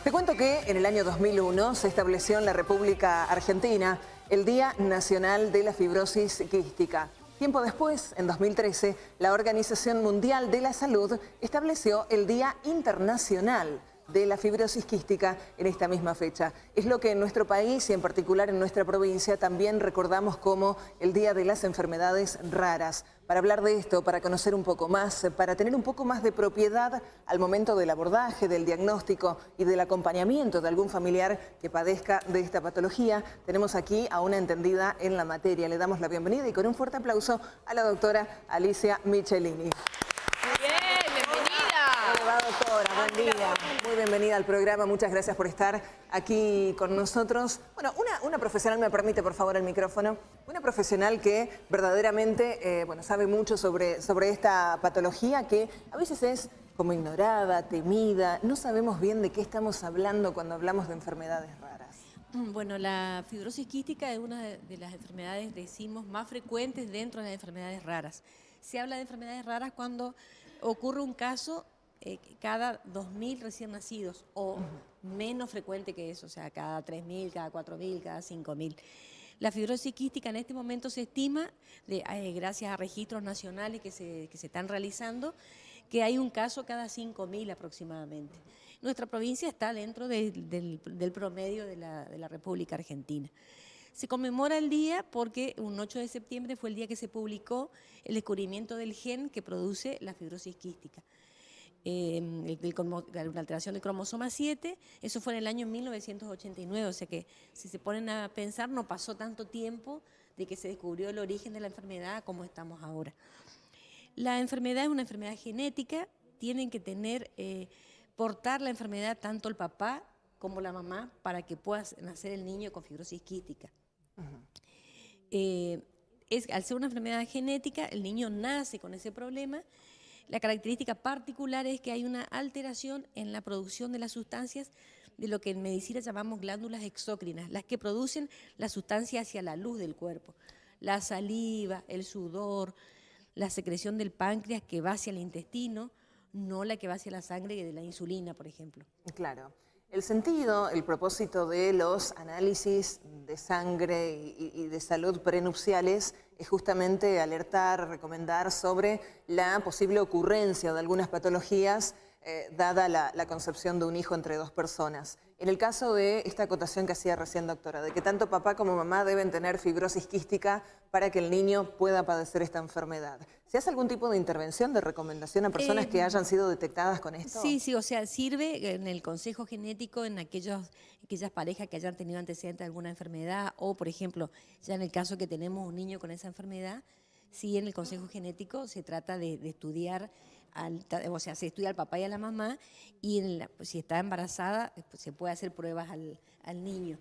Te cuento que en el año 2001 se estableció en la República Argentina el Día Nacional de la Fibrosis Quística. Tiempo después, en 2013, la Organización Mundial de la Salud estableció el Día Internacional de la Fibrosis Quística en esta misma fecha. Es lo que en nuestro país y en particular en nuestra provincia también recordamos como el Día de las Enfermedades Raras. Para hablar de esto, para conocer un poco más, para tener un poco más de propiedad al momento del abordaje, del diagnóstico y del acompañamiento de algún familiar que padezca de esta patología, tenemos aquí a una entendida en la materia. Le damos la bienvenida y con un fuerte aplauso a la doctora Alicia Michelini. Hola, doctora, buen día. Muy bienvenida al programa, muchas gracias por estar aquí con nosotros. Bueno, una profesional, me permite por favor el micrófono, una profesional que verdaderamente sabe mucho sobre esta patología que a veces es como ignorada, temida, no sabemos bien de qué estamos hablando cuando hablamos de enfermedades raras. Bueno, la fibrosis quística es una de las enfermedades, decimos, más frecuentes dentro de las enfermedades raras. Se habla de enfermedades raras cuando ocurre un caso cada 2.000 recién nacidos o menos frecuente que eso, o sea, cada 3.000, cada 4.000, cada 5.000. La fibrosis quística en este momento se estima, gracias a registros nacionales que se están realizando, que hay un caso cada 5.000 aproximadamente. Nuestra provincia está dentro del promedio de la República Argentina. Se conmemora el día porque un 8 de septiembre fue el día que se publicó el descubrimiento del gen que produce la fibrosis quística. La alteración del cromosoma 7, eso fue en el año 1989, o sea que si se ponen a pensar no pasó tanto tiempo de que se descubrió el origen de la enfermedad como estamos ahora. La enfermedad es una enfermedad genética, tienen que portar la enfermedad tanto el papá como la mamá para que pueda nacer el niño con fibrosis quística. Al ser una enfermedad genética, el niño nace con ese problema. La característica particular es que hay una alteración en la producción de las sustancias de lo que en medicina llamamos glándulas exócrinas, las que producen la sustancia hacia la luz del cuerpo. La saliva, el sudor, la secreción del páncreas que va hacia el intestino, no la que va hacia la sangre de la insulina, por ejemplo. Claro. El sentido, el propósito de los análisis de sangre y de salud prenupciales es justamente alertar, recomendar sobre la posible ocurrencia de algunas patologías dada la concepción de un hijo entre dos personas. En el caso de esta acotación que hacía recién, doctora, de que tanto papá como mamá deben tener fibrosis quística para que el niño pueda padecer esta enfermedad. ¿Se hace algún tipo de intervención, de recomendación a personas que hayan sido detectadas con esto? Sí, o sea, sirve en el consejo genético en aquellas parejas que hayan tenido antecedentes de alguna enfermedad o, por ejemplo, ya en el caso que tenemos un niño con esa enfermedad, sí en el consejo genético se trata de estudiar, o sea, se estudia al papá y a la mamá y si está embarazada pues, se puede hacer pruebas al niño.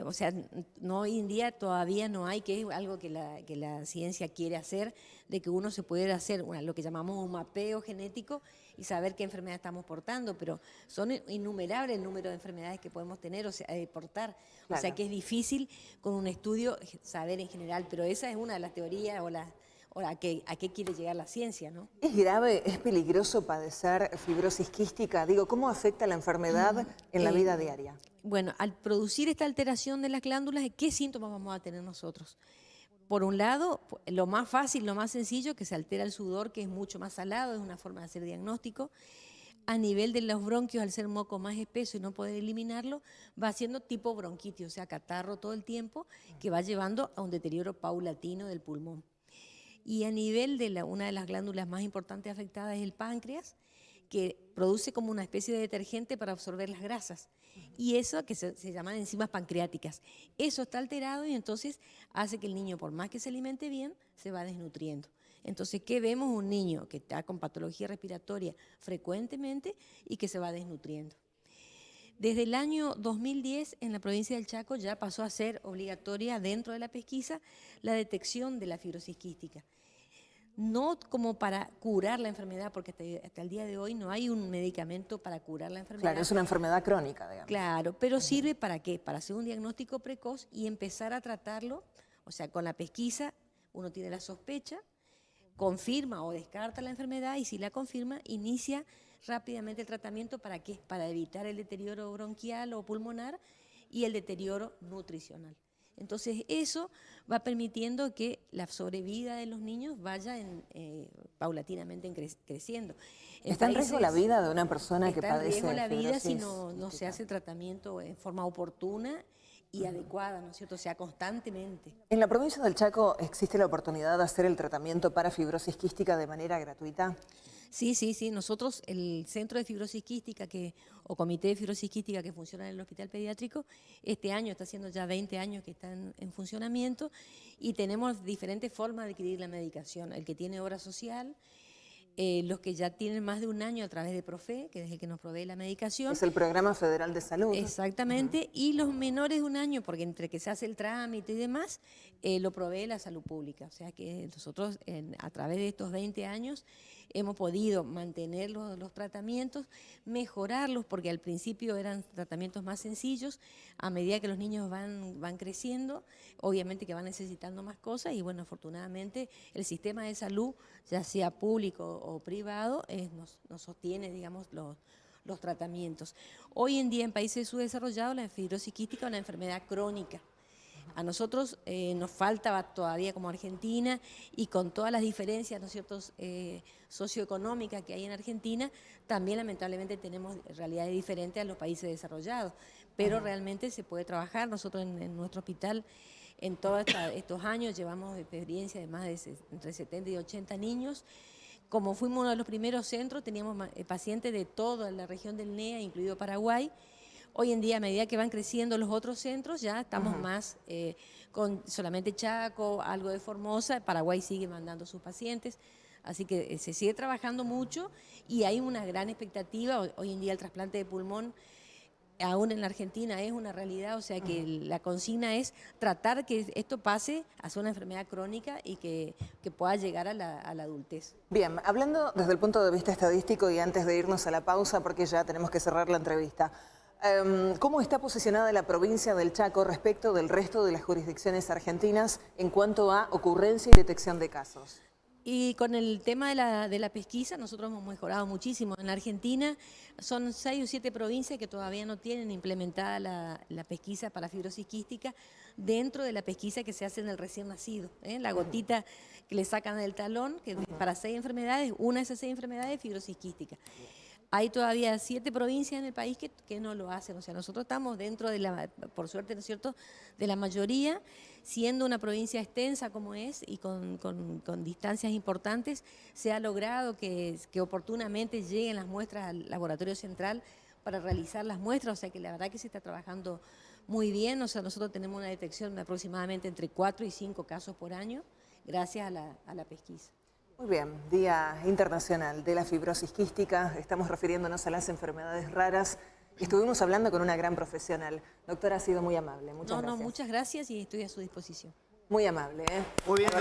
O sea, no, hoy en día todavía no hay, que es algo que la ciencia quiere hacer, de que uno se puede hacer lo que llamamos un mapeo genético y saber qué enfermedad estamos portando, pero son innumerables el número de enfermedades que podemos tener, o sea, portar. Claro. O sea que es difícil con un estudio saber en general, pero esa es una de las teorías o a qué quiere llegar la ciencia, ¿no? ¿Es grave, es peligroso padecer fibrosis quística? Digo, ¿cómo afecta la enfermedad en la vida diaria? Bueno, al producir esta alteración de las glándulas, ¿qué síntomas vamos a tener nosotros? Por un lado, lo más fácil, lo más sencillo, que se altera el sudor, que es mucho más salado, es una forma de hacer diagnóstico. A nivel de los bronquios, al ser moco más espeso y no poder eliminarlo, va haciendo tipo bronquitis, o sea, catarro todo el tiempo, que va llevando a un deterioro paulatino del pulmón. Y a nivel de una de las glándulas más importantes afectadas es el páncreas, que produce como una especie de detergente para absorber las grasas. Y eso que se llaman enzimas pancreáticas. Eso está alterado y entonces hace que el niño, por más que se alimente bien, se va desnutriendo. Entonces, ¿qué vemos? Un niño que está con patología respiratoria frecuentemente y que se va desnutriendo. Desde el año 2010 en la provincia del Chaco ya pasó a ser obligatoria dentro de la pesquisa la detección de la fibrosis quística. No como para curar la enfermedad, porque hasta el día de hoy no hay un medicamento para curar la enfermedad. Claro, es una enfermedad crónica, digamos. Claro, pero sirve ¿para qué? Para hacer un diagnóstico precoz y empezar a tratarlo, o sea, con la pesquisa uno tiene la sospecha, confirma o descarta la enfermedad y si la confirma inicia rápidamente el tratamiento. ¿Para qué? Para evitar el deterioro bronquial o pulmonar y el deterioro nutricional. Entonces eso va permitiendo que la sobrevida de los niños vaya paulatinamente creciendo. ¿Está en riesgo la vida de una persona que padece Está en riesgo la vida si fibrosis no se hace tratamiento en forma oportuna y adecuada, ¿no es cierto? O sea, constantemente. ¿En la provincia del Chaco existe la oportunidad de hacer el tratamiento para fibrosis quística de manera gratuita? Sí, sí, sí. Nosotros, el Centro de Fibrosis Quística o Comité de Fibrosis Quística que funciona en el Hospital Pediátrico, este año está haciendo ya 20 años que está en funcionamiento y tenemos diferentes formas de adquirir la medicación. El que tiene obra social, los que ya tienen más de un año a través de PROFE, que es el que nos provee la medicación. Es el Programa Federal de Salud. Exactamente, y los menores de un año, porque entre que se hace el trámite y demás, lo provee la salud pública. O sea que nosotros a través de estos 20 años hemos podido mantener los tratamientos, mejorarlos, porque al principio eran tratamientos más sencillos, a medida que los niños van creciendo, obviamente que van necesitando más cosas y bueno, afortunadamente el sistema de salud, ya sea público o privado, nos sostiene, digamos, los tratamientos. Hoy en día en países subdesarrollados la fibrosis quística es una enfermedad crónica. A nosotros nos falta todavía como Argentina y con todas las diferencias, ¿no es cierto?, socioeconómicas que hay en Argentina, también lamentablemente tenemos realidades diferentes a los países desarrollados, pero realmente se puede trabajar. Nosotros en nuestro hospital en todos estos años llevamos experiencia de más de entre 70 y 80 niños. Como fuimos uno de los primeros centros, teníamos pacientes de toda la región del NEA, incluido Paraguay. Hoy en día, a medida que van creciendo los otros centros, ya estamos más con solamente Chaco, algo de Formosa. Paraguay sigue mandando sus pacientes. Así que se sigue trabajando mucho y hay una gran expectativa. Hoy en día el trasplante de pulmón, aún en la Argentina, es una realidad, o sea que la consigna es tratar que esto pase a ser una enfermedad crónica y que pueda llegar a la adultez. Bien, hablando desde el punto de vista estadístico y antes de irnos a la pausa, porque ya tenemos que cerrar la entrevista, ¿cómo está posicionada la provincia del Chaco respecto del resto de las jurisdicciones argentinas en cuanto a ocurrencia y detección de casos? Y con el tema de la pesquisa, nosotros hemos mejorado muchísimo. En la Argentina son 6 o 7 provincias que todavía no tienen implementada la pesquisa para fibrosis quística dentro de la pesquisa que se hace en el recién nacido. La gotita que le sacan del talón, que para 6 enfermedades, una de esas 6 enfermedades es fibrosis quística. Hay todavía 7 provincias en el país que no lo hacen. O sea, nosotros estamos dentro por suerte, ¿no es cierto?, de la mayoría, siendo una provincia extensa como es y con distancias importantes, se ha logrado que oportunamente lleguen las muestras al laboratorio central para realizar las muestras. O sea, que la verdad que se está trabajando muy bien. O sea, nosotros tenemos una detección de aproximadamente entre 4 y 5 casos por año, gracias a la pesquisa. Muy bien, Día Internacional de la Fibrosis Quística. Estamos refiriéndonos a las enfermedades raras. Estuvimos hablando con una gran profesional. Doctora, ha sido muy amable. Muchas gracias. No, muchas gracias y estoy a su disposición. Muy amable, ¿eh? Muy bien.